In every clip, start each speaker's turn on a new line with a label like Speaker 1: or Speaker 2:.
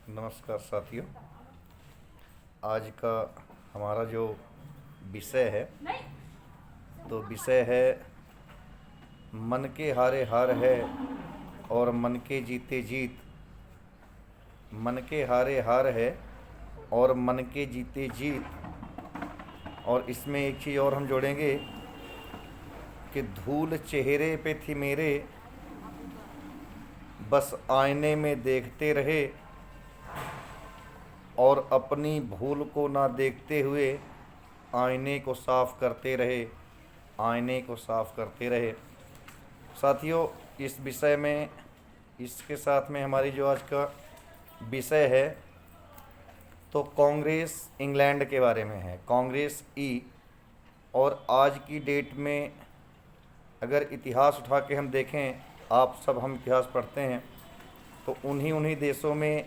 Speaker 1: नमस्कार साथियों। आज का हमारा जो विषय है तो विषय है मन के हारे हार है और मन के जीते जीत। मन के हारे हार है और मन के जीते जीत। और इसमें एक चीज़ और हम जोड़ेंगे कि धूल चेहरे पे थी मेरे, बस आईने में देखते रहे और अपनी भूल को ना देखते हुए आईने को साफ करते रहे, आईने को साफ करते रहे। साथियों, इस विषय में इसके साथ में हमारी जो आज का विषय है तो कांग्रेस इंग्लैंड के बारे में है, कांग्रेस ई। और आज की डेट में अगर इतिहास उठा के हम देखें, आप सब हम इतिहास पढ़ते हैं, तो उन्हीं देशों में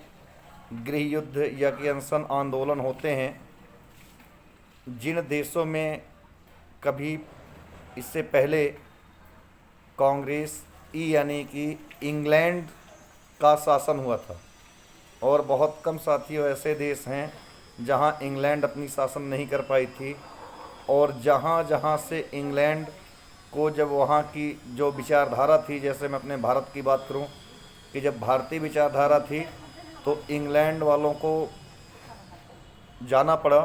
Speaker 1: गृह युद्ध या कि अनशन आंदोलन होते हैं जिन देशों में कभी इससे पहले कांग्रेस ई यानी कि इंग्लैंड का शासन हुआ था। और बहुत कम साथियों ऐसे देश हैं जहां इंग्लैंड अपनी शासन नहीं कर पाई थी। और जहां से इंग्लैंड को जब वहां की जो विचारधारा थी, जैसे मैं अपने भारत की बात करूं कि जब भारतीय विचारधारा थी तो इंग्लैंड वालों को जाना पड़ा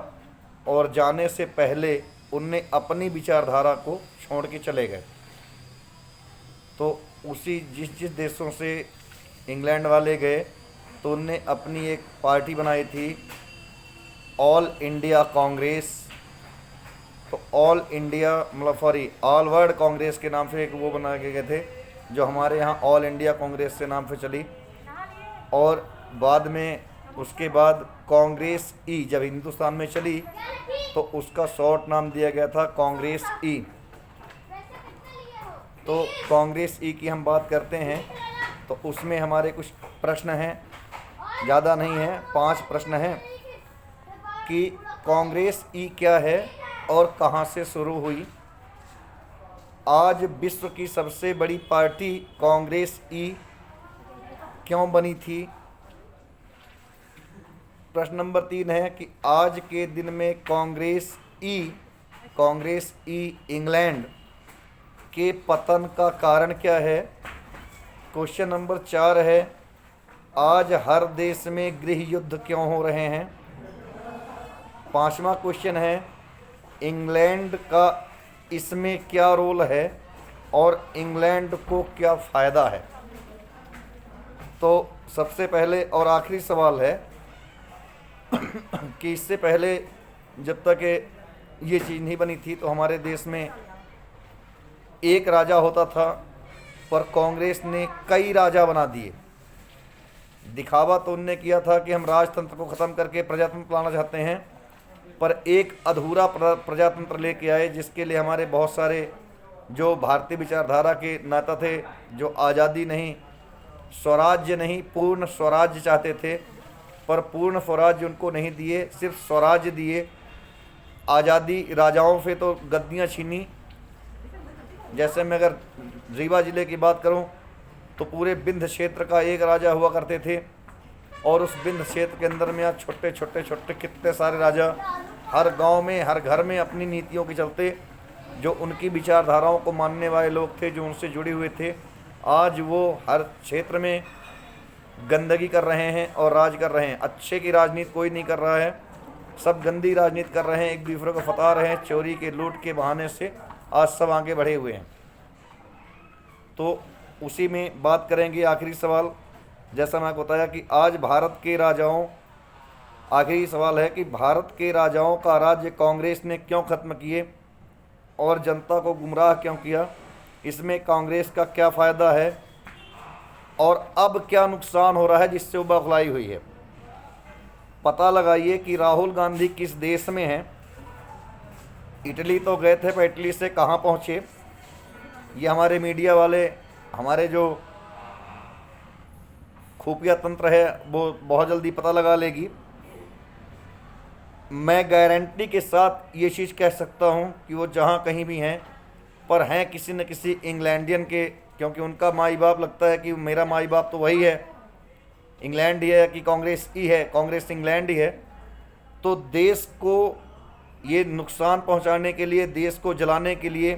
Speaker 1: और जाने से पहले उनने अपनी विचारधारा को छोड़ के चले गए। तो उसी जिस देशों से इंग्लैंड वाले गए तो उनने अपनी एक पार्टी बनाई थी, ऑल इंडिया कांग्रेस। तो ऑल इंडिया मतलब सॉरी ऑल वर्ल्ड कांग्रेस के नाम से एक वो बना के गए थे, जो हमारे यहाँ ऑल इंडिया कांग्रेस के नाम से चली। और बाद में उसके बाद कांग्रेस ई जब हिंदुस्तान में चली तो उसका शॉर्ट नाम दिया गया था कांग्रेस ई। तो कांग्रेस ई की हम बात करते हैं तो उसमें हमारे कुछ प्रश्न हैं, ज़्यादा नहीं है, 5 प्रश्न हैं कि कांग्रेस ई क्या है और कहाँ से शुरू हुई। आज विश्व की सबसे बड़ी पार्टी कांग्रेस ई क्यों बनी थी। प्रश्न नंबर 3 है कि आज के दिन में कांग्रेस ई इंग्लैंड के पतन का कारण क्या है। क्वेश्चन नंबर 4 है आज हर देश में गृह युद्ध क्यों हो रहे हैं। 5वां क्वेश्चन है इंग्लैंड का इसमें क्या रोल है और इंग्लैंड को क्या फ़ायदा है। तो सबसे पहले और आखिरी सवाल है कि इससे पहले जब तक ये चीज़ नहीं बनी थी तो हमारे देश में एक राजा होता था, पर कांग्रेस ने कई राजा बना दिए। दिखावा तो उनने किया था कि हम राजतंत्र को ख़त्म करके प्रजातंत्र लाना चाहते हैं, पर एक अधूरा प्रजातंत्र लेके आए जिसके लिए हमारे बहुत सारे जो भारतीय विचारधारा के नेता थे, जो आज़ादी नहीं, स्वराज्य नहीं, पूर्ण स्वराज्य चाहते थे, पर पूर्ण स्वराज्य उनको नहीं दिए, सिर्फ स्वराज्य दिए। आज़ादी राजाओं से तो गद्दियाँ छीनी। जैसे मैं अगर रीवा ज़िले की बात करूं तो पूरे विंध्य क्षेत्र का एक राजा हुआ करते थे और उस विंध्य क्षेत्र के अंदर में आज छोटे छोटे कितने सारे राजा हर गांव में, हर घर में अपनी नीतियों के चलते, जो उनकी विचारधाराओं को मानने वाले लोग थे, जो उनसे जुड़े हुए थे, आज वो हर क्षेत्र में गंदगी कर रहे हैं और राज कर रहे हैं। अच्छे की राजनीति कोई नहीं कर रहा है, सब गंदी राजनीति कर रहे हैं, एक दूसरे को फता रहे हैं, चोरी के लूट के बहाने से आज सब आगे बढ़े हुए हैं। तो उसी में बात करेंगे। आखिरी सवाल, जैसा मैं बताया कि आज भारत के राजाओं, आखिरी सवाल है कि भारत के राजाओं का राज्य कांग्रेस ने क्यों ख़त्म किए और जनता को गुमराह क्यों किया। इसमें कांग्रेस का क्या फ़ायदा है और अब क्या नुकसान हो रहा है जिससे वो बौखलाई हुई है। पता लगाइए कि राहुल गांधी किस देश में हैं। इटली तो गए थे, पर इटली से कहाँ पहुँचे, ये हमारे मीडिया वाले, हमारे जो खुफिया तंत्र है वो बहुत जल्दी पता लगा लेगी। मैं गारंटी के साथ ये चीज़ कह सकता हूँ कि वो जहाँ कहीं भी हैं, पर हैं किसी न किसी इंग्लैंडियन के, क्योंकि उनका माई बाप लगता है कि मेरा माई बाप तो वही है, इंग्लैंड ही है कि कांग्रेस ही है, कांग्रेस इंग्लैंड ही है, तो देश को ये नुकसान पहुंचाने के लिए, देश को जलाने के लिए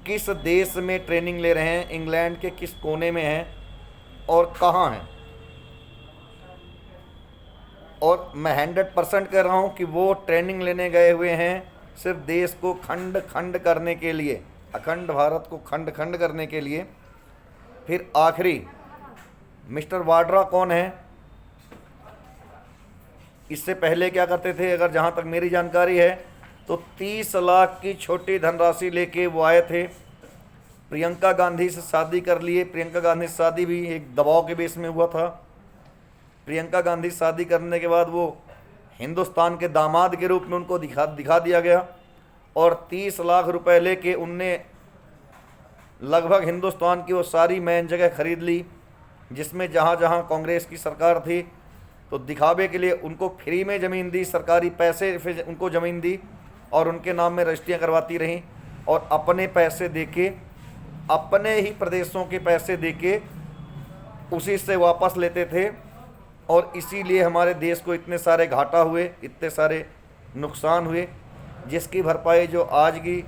Speaker 1: किस देश में ट्रेनिंग ले रहे हैं, इंग्लैंड के किस कोने में हैं और कहाँ हैं। और मैं 100% कह रहा हूँ कि वो ट्रेनिंग लेने गए हुए हैं सिर्फ देश को खंड खंड करने के लिए, अखंड भारत को खंड खंड करने के लिए। फिर आखिरी, मिस्टर वाड्रा कौन है? इससे पहले क्या करते थे, अगर जहाँ तक मेरी जानकारी है तो 30 लाख की छोटी धनराशि लेके वो आए थे, प्रियंका गांधी से शादी कर लिए। प्रियंका गांधी से शादी भी एक दबाव के बेस में हुआ था। प्रियंका गांधी से शादी करने के बाद वो हिंदुस्तान के दामाद के रूप में उनको दिखा दिया गया और 30 लाख रुपए लेके उनने लगभग हिंदुस्तान की वो सारी मैन जगह खरीद ली, जिसमें जहाँ जहाँ कांग्रेस की सरकार थी तो दिखावे के लिए उनको फ्री में ज़मीन दी, सरकारी पैसे फिर उनको ज़मीन दी और उनके नाम में रजिस्ट्रियाँ करवाती रहीं और अपने पैसे देके, अपने ही प्रदेशों के पैसे देके उसी से वापस लेते थे। और इसीलिए हमारे देश को इतने सारे घाटा हुए, इतने सारे नुकसान हुए, जिसकी भरपाई जो आज की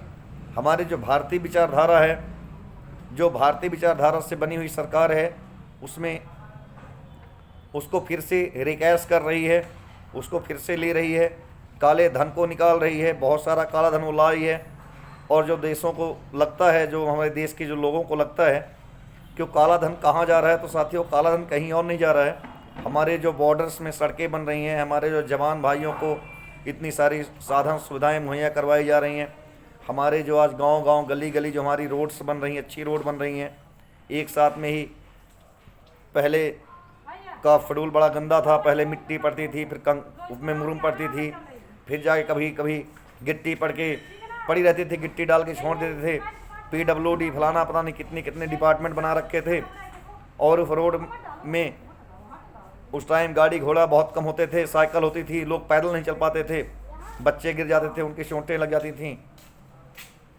Speaker 1: हमारी जो भारतीय विचारधारा है, जो भारतीय विचारधारा से बनी हुई सरकार है, उसमें उसको फिर से रिकैश कर रही है, उसको फिर से ले रही है, काले धन को निकाल रही है, बहुत सारा काला धन वो ला रही है। और जो देशों को लगता है, जो हमारे देश के जो लोगों को लगता है कि काला धन कहाँ जा रहा है, तो साथियों काला धन कहीं और नहीं जा रहा है। हमारे जो बॉर्डर्स में सड़कें बन रही हैं, हमारे जो जवान भाइयों को इतनी सारी साधन सुविधाएं मुहैया करवाई जा रही हैं, हमारे जो आज गांव-गांव गली गली जो हमारी रोड्स बन रही हैं, अच्छी रोड बन रही हैं। एक साथ में ही पहले का शेड्यूल बड़ा गंदा था, पहले मिट्टी पड़ती थी, फिर उसमें मुरुम पड़ती थी, फिर जाके कभी कभी गिट्टी पड़ी रहती थी, गिट्टी डाल के छोड़ देते थे। PWD फलाना पता नहीं कितने कितने डिपार्टमेंट बना रखे थे। और उस रोड में उस टाइम गाड़ी घोड़ा बहुत कम होते थे, साइकिल होती थी, लोग पैदल नहीं चल पाते थे, बच्चे गिर जाते थे, उनकी चोटें लग जाती थीं।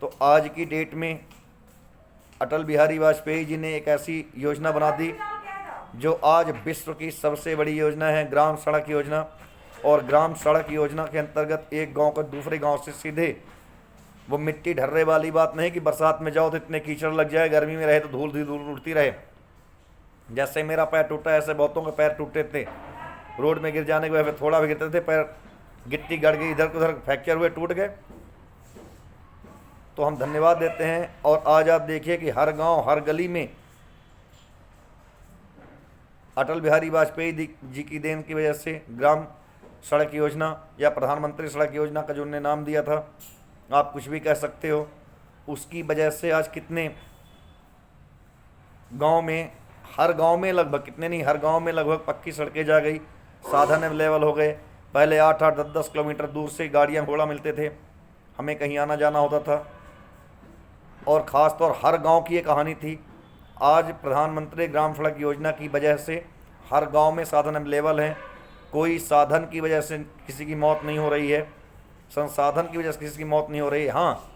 Speaker 1: तो आज की डेट में अटल बिहारी वाजपेयी जी ने एक ऐसी योजना बना दी जो आज विश्व की सबसे बड़ी योजना है, ग्राम सड़क योजना। और ग्राम सड़क योजना के अंतर्गत एक गांव को दूसरे गांव से सीधे, वो मिट्टी ढर्रे वाली बात नहीं कि बरसात में जाओ तो इतने कीचड़ लग जाए, गर्मी में रहे तो धूल धूल उड़ती रहे। जैसे मेरा पैर टूटा, ऐसे बहुतों के पैर टूटे थे, रोड में गिर जाने के बाद थोड़ा भी गिरते थे, पैर गिट्टी गड़ गई, इधर उधर फ्रैक्चर हुए, टूट गए। तो हम धन्यवाद देते हैं। और आज आप देखिए कि हर गांव हर गली में अटल बिहारी वाजपेयी जी की देन की वजह से ग्राम सड़क योजना या प्रधानमंत्री सड़क योजना का जो उन्होंने नाम दिया था, आप कुछ भी कह सकते हो, उसकी वजह से आज कितने गांव में, हर गांव में लगभग, कितने नहीं, हर गांव में लगभग पक्की सड़कें जा गई, साधन अवेलेबल हो गए। पहले 8-8, 10-10 किलोमीटर दूर से गाड़ियां घोड़ा मिलते थे, हमें कहीं आना जाना होता था। और ख़ास तौर हर गांव की ये कहानी थी। आज प्रधानमंत्री ग्राम सड़क योजना की वजह से हर गांव में साधन अवेलेबल हैं, कोई साधन की वजह से किसी की मौत नहीं हो रही है, संसाधन की वजह से किसी की मौत नहीं हो रही है। हाँ,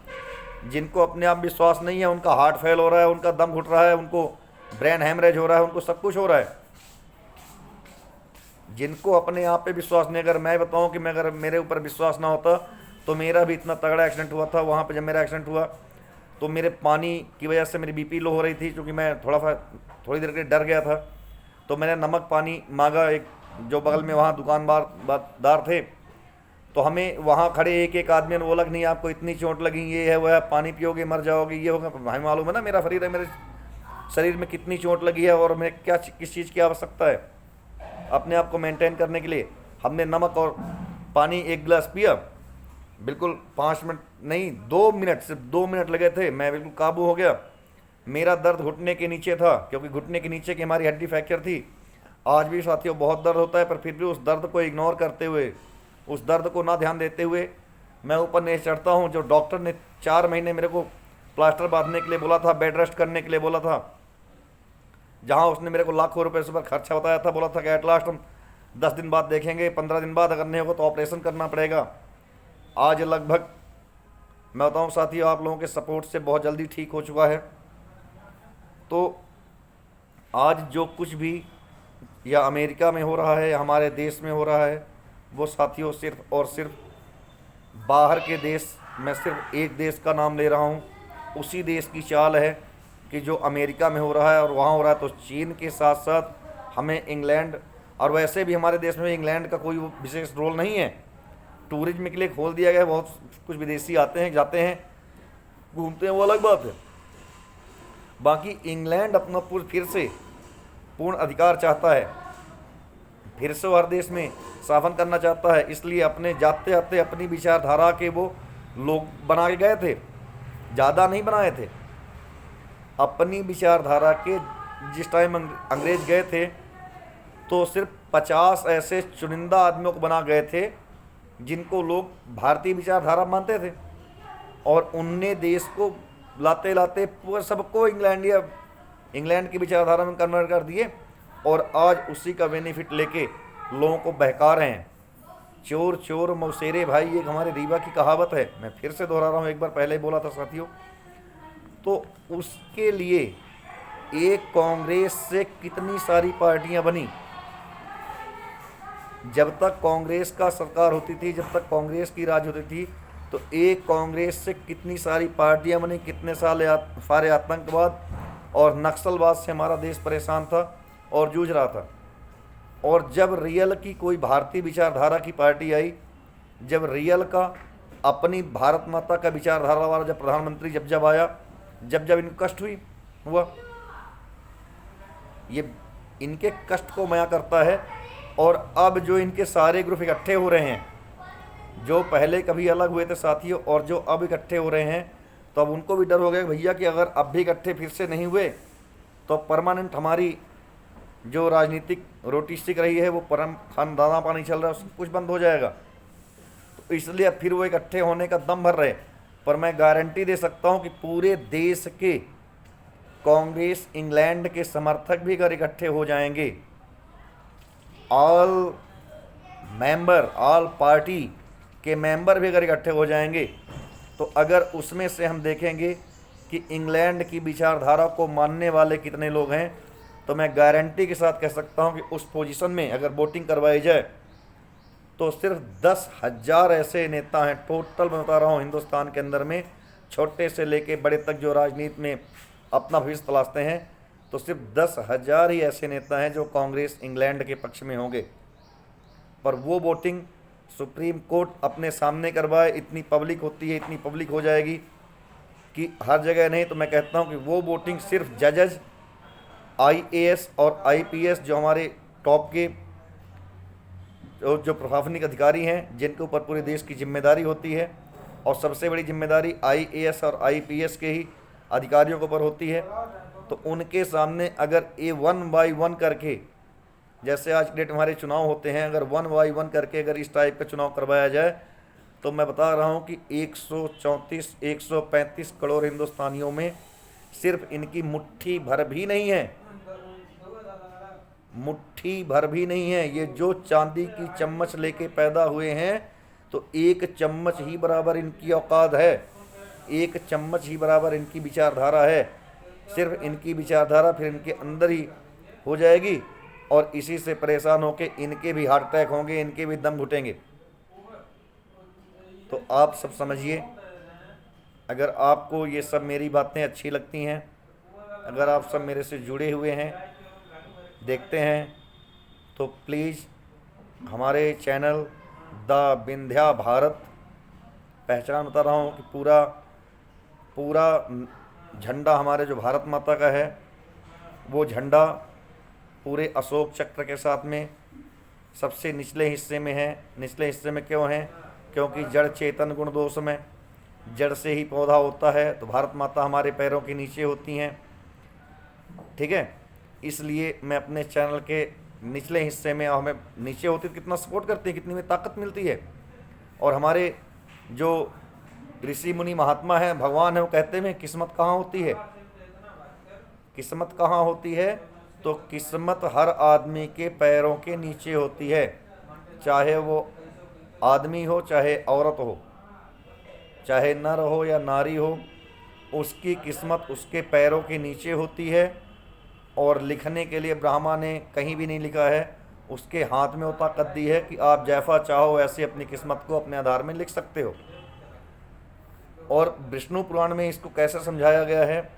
Speaker 1: जिनको अपने आप विश्वास नहीं है, उनका हार्ट फेल हो रहा है, उनका दम घुट रहा है, उनको ब्रेन हेमरेज हो रहा है, उनको सब कुछ हो रहा है। जिनको अपने आप पे विश्वास नहीं, अगर मैं बताऊं कि मैं, अगर मेरे ऊपर विश्वास ना होता तो मेरा भी इतना तगड़ा एक्सीडेंट हुआ था। वहाँ पे जब मेरा एक्सीडेंट हुआ तो मेरे पानी की वजह से मेरी BP लो हो रही थी, क्योंकि मैं थोड़ी देर के लिए डर गया था। तो मैंने नमक पानी मांगा, एक जो बगल में वहाँ दुकानदार थे, तो हमें वहाँ खड़े एक एक आदमी ने बोला कि नहीं आपको इतनी चोट लगी, ये है वह है, पानी पियोगे मर जाओगे, ये होगा। भाई मालूम है ना मेरा शरीर है, मेरे शरीर में कितनी चोट लगी है और मैं क्या किस चीज़ की आवश्यकता है अपने आप को मेंटेन करने के लिए। हमने नमक और पानी एक गिलास पिया, बिल्कुल 5 मिनट नहीं 2 मिनट, सिर्फ 2 मिनट लगे थे, मैं बिल्कुल काबू हो गया। मेरा दर्द घुटने के नीचे था, क्योंकि घुटने के नीचे की हमारी हड्डी फ्रैक्चर थी। आज भी साथियों बहुत दर्द होता है, पर फिर भी उस दर्द को इग्नोर करते हुए, उस दर्द को ना ध्यान देते हुए मैं ऊपर नहीं चढ़ता हूँ। जो डॉक्टर ने 4 महीने मेरे को प्लास्टर बांधने के लिए बोला था, बेड रेस्ट करने के लिए बोला था, जहाँ उसने मेरे को लाखों रुपए से ऊपर खर्चा बताया था, बोला था कि एट लास्ट हम 10 दिन बाद देखेंगे, 15 दिन बाद अगर नहीं होगा तो ऑपरेशन करना पड़ेगा। आज लगभग मैं बताऊँ साथियों, आप लोगों के सपोर्ट से बहुत जल्दी ठीक हो चुका है। तो आज जो कुछ भी या अमेरिका में हो रहा है या हमारे देश में हो रहा है, वो साथियों सिर्फ और सिर्फ बाहर के देश, मैं सिर्फ एक देश का नाम ले रहा हूँ, उसी देश की चाल है कि जो अमेरिका में हो रहा है और वहाँ हो रहा है। तो चीन के साथ साथ हमें इंग्लैंड, और वैसे भी हमारे देश में इंग्लैंड का कोई विशेष रोल नहीं है, टूरिज्म के लिए खोल दिया गया है। बहुत कुछ विदेशी आते हैं, जाते हैं, घूमते हैं, वो अलग बात है। बाकी इंग्लैंड अपना फिर से पूर्ण अधिकार चाहता है, फिर से हर देश में शासन करना चाहता है। इसलिए अपने जाते जाते अपनी विचारधारा के वो लोग बना के गए थे, ज़्यादा नहीं बनाए थे। अपनी विचारधारा के जिस टाइम अंग्रेज गए थे तो सिर्फ 50 ऐसे चुनिंदा आदमियों को बना गए थे जिनको लोग भारतीय विचारधारा मानते थे, और उनने देश को लाते लाते पूरा सबको इंग्लैंड की विचारधारा में कन्वर्ट कर दिए, और आज उसी का बेनिफिट लेके लोगों को बहका रहे हैं। चोर चोर मौसेरे भाई, एक हमारे रीवा की कहावत है, मैं फिर से दोहरा रहा हूँ, एक बार पहले ही बोला था साथियों। तो उसके लिए एक कांग्रेस से कितनी सारी पार्टियां बनी। जब तक कांग्रेस का सरकार होती थी, जब तक कांग्रेस की राज होती थी, तो एक कांग्रेस से कितनी सारी पार्टियां बनी, कितने सारे आतंकवाद और नक्सलवाद से हमारा देश परेशान था और जूझ रहा था। और जब रियल की कोई भारतीय विचारधारा की पार्टी आई, जब रियल का अपनी भारत माता का विचारधारा वाला जब प्रधानमंत्री जब आया, जब इनको कष्ट हुआ, ये इनके कष्ट को मया करता है। और अब जो इनके सारे ग्रुप इकट्ठे हो रहे हैं, जो पहले कभी अलग हुए थे साथियों और जो अब इकट्ठे हो रहे हैं, तो अब उनको भी डर हो गया भैया कि अगर अब भी इकट्ठे फिर से नहीं हुए तो परमानेंट हमारी जो राजनीतिक रोटी सिक रही है, वो दाना पानी चल रहा है, सब कुछ बंद हो जाएगा। तो इसलिए अब फिर वो इकट्ठे होने का दम भर रहे। पर मैं गारंटी दे सकता हूँ कि पूरे देश के कांग्रेस इंग्लैंड के समर्थक भी अगर इकट्ठे हो जाएंगे, ऑल पार्टी के मेंबर भी अगर इकट्ठे हो जाएंगे, तो अगर उसमें से हम देखेंगे कि इंग्लैंड की विचारधारा को मानने वाले कितने लोग हैं, तो मैं गारंटी के साथ कह सकता हूं कि उस पोजीशन में अगर वोटिंग करवाई जाए तो सिर्फ 10,000 ऐसे नेता हैं टोटल, मैं बता रहा हूं हिंदुस्तान के अंदर में, छोटे से लेके बड़े तक जो राजनीति में अपना भविष्य तलाशते हैं, तो सिर्फ 10,000 ही ऐसे नेता हैं जो कांग्रेस इंग्लैंड के पक्ष में होंगे। पर वो वोटिंग सुप्रीम कोर्ट अपने सामने करवाए, इतनी पब्लिक होती है, इतनी पब्लिक हो जाएगी कि हर जगह नहीं, तो मैं कहता हूं कि वो वोटिंग सिर्फ जजेस, IAS और IPS जो हमारे टॉप के जो प्रशासनिक अधिकारी हैं, जिनके ऊपर पूरे देश की जिम्मेदारी होती है, और सबसे बड़ी जिम्मेदारी IAS और IPS के ही अधिकारियों के ऊपर होती है, तो उनके सामने अगर ये 1 बाई 1 करके, जैसे आज के डेट में हमारे चुनाव होते हैं, अगर 1 बाई 1 करके अगर इस टाइप का चुनाव करवाया जाए, तो मैं बता रहा हूं कि 134-135 करोड़ हिंदुस्तानियों में सिर्फ इनकी मुट्ठी भर भी नहीं है, मुट्ठी भर भी नहीं है। ये जो चांदी की चम्मच लेके पैदा हुए हैं, तो एक चम्मच ही बराबर इनकी औकात है, एक चम्मच ही बराबर इनकी विचारधारा है। सिर्फ इनकी विचारधारा फिर इनके अंदर ही हो जाएगी, और इसी से परेशान होके इनके भी हार्ट अटैक होंगे, इनके भी दम घुटेंगे। तो आप सब समझिए, अगर आपको ये सब मेरी बातें अच्छी लगती हैं, अगर आप सब मेरे से जुड़े हुए हैं, देखते हैं, तो प्लीज़ हमारे चैनल द विंध्या भारत, पहचान बता रहा हूँ कि पूरा झंडा हमारे जो भारत माता का है, वो झंडा पूरे अशोक चक्र के साथ में सबसे निचले हिस्से में है। निचले हिस्से में क्यों है? क्योंकि जड़ चेतन गुण दोष में, जड़ से ही पौधा होता है, तो भारत माता हमारे पैरों के नीचे होती हैं, ठीक है। इसलिए मैं अपने चैनल के निचले हिस्से में, हमें नीचे होती तो कितना सपोर्ट करती है, कितनी में ताकत मिलती है। और हमारे जो ऋषि मुनि महात्मा है, भगवान है, वो कहते हैं किस्मत कहाँ होती है, किस्मत कहाँ होती है, तो किस्मत हर आदमी के पैरों के नीचे होती है, चाहे वो आदमी हो, चाहे औरत हो, चाहे नर हो या नारी हो, उसकी किस्मत उसके पैरों के नीचे होती है। और लिखने के लिए ब्रह्मा ने कहीं भी नहीं लिखा है। उसके हाथ में वो ताकत दी है कि आप जैसा चाहो ऐसे अपनी किस्मत को अपने आधार में लिख सकते हो। और विष्णु पुराण में इसको कैसे समझाया गया है,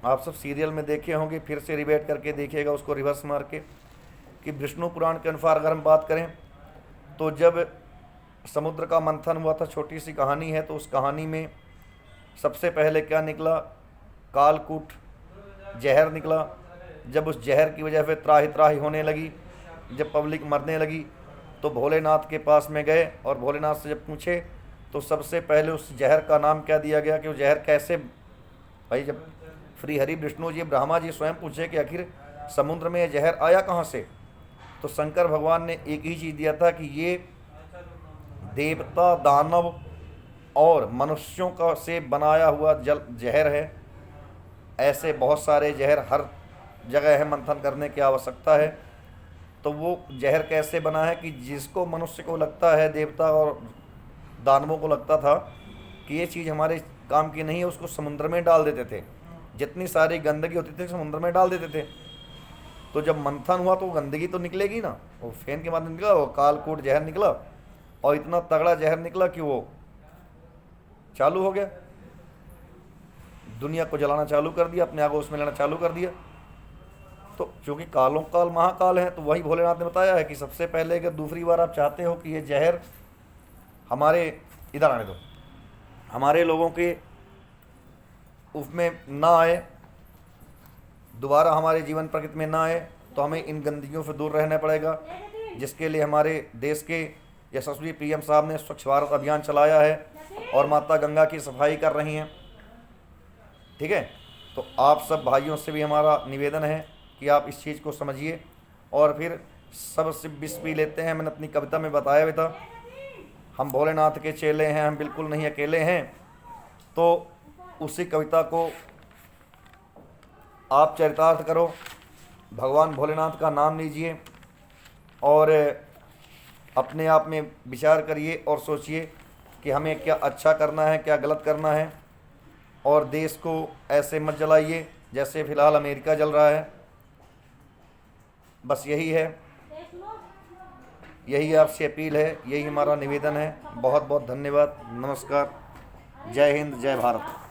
Speaker 1: आप सब सीरियल में देखे होंगे, फिर से रिवेट करके देखिएगा उसको रिवर्स मार के, कि विष्णु पुराण के अनुसार अगर हम बात करें तो जब समुद्र का मंथन हुआ था, छोटी सी कहानी है, तो उस कहानी में सबसे पहले क्या निकला, कालकूट जहर निकला। जब उस जहर की वजह से त्राही त्राही होने लगी, जब पब्लिक मरने लगी, तो भोलेनाथ के पास में गए और भोलेनाथ से जब पूछे तो सबसे पहले उस जहर का नाम क्या दिया गया कि वो जहर कैसे, भाई जब श्री हरि विष्णु जी ब्रह्मा जी स्वयं पूछे कि आखिर समुद्र में ये जहर आया कहाँ से, तो शंकर भगवान ने एक ही चीज़ दिया था कि ये देवता दानव और मनुष्यों का से बनाया हुआ जल जहर है। ऐसे बहुत सारे जहर हर जगह है, मंथन करने की आवश्यकता है। तो वो जहर कैसे बना है कि जिसको मनुष्य को लगता है, देवता और दानवों को लगता था कि ये चीज़ हमारे काम की नहीं है, उसको समुद्र में डाल देते थे। जितनी सारी गंदगी होती थी समुद्र में डाल देते थे। तो जब मंथन हुआ तो गंदगी तो निकलेगी ना, वो फेन के माध्यम निकला, वो कालकूट जहर निकला और इतना तगड़ा जहर निकला कि वो चालू हो गया, दुनिया को जलाना चालू कर दिया, अपने आगो उसमें लेना चालू कर दिया। तो चूँकि कालों काल महाकाल है, तो वही भोलेनाथ ने बताया है कि सबसे पहले अगर दूसरी बार आप चाहते हो कि ये जहर हमारे इधर आने दो, हमारे लोगों के उसमें ना आए, दोबारा हमारे जीवन प्रकृति में ना आए, तो हमें इन गंदगियों से दूर रहना पड़ेगा। जिसके लिए हमारे देश के यशस्वी पीएम साहब ने स्वच्छ भारत अभियान चलाया है और माता गंगा की सफाई कर रही हैं। ठीक है, तो आप सब भाइयों से भी हमारा निवेदन है कि आप इस चीज़ को समझिए और फिर सब से विष पी लेते हैं। मैंने अपनी कविता में बताया भी था, हम भोलेनाथ के चेले हैं, हम बिल्कुल नहीं अकेले हैं। तो उसी कविता को आप चरितार्थ करो, भगवान भोलेनाथ का नाम लीजिए और अपने आप में विचार करिए और सोचिए कि हमें क्या अच्छा करना है, क्या गलत करना है। और देश को ऐसे मत जलाइए जैसे फ़िलहाल अमेरिका जल रहा है। बस यही है, यही आपसे अपील है, यही हमारा निवेदन है। बहुत बहुत धन्यवाद, नमस्कार, जय हिंद, जय भारत।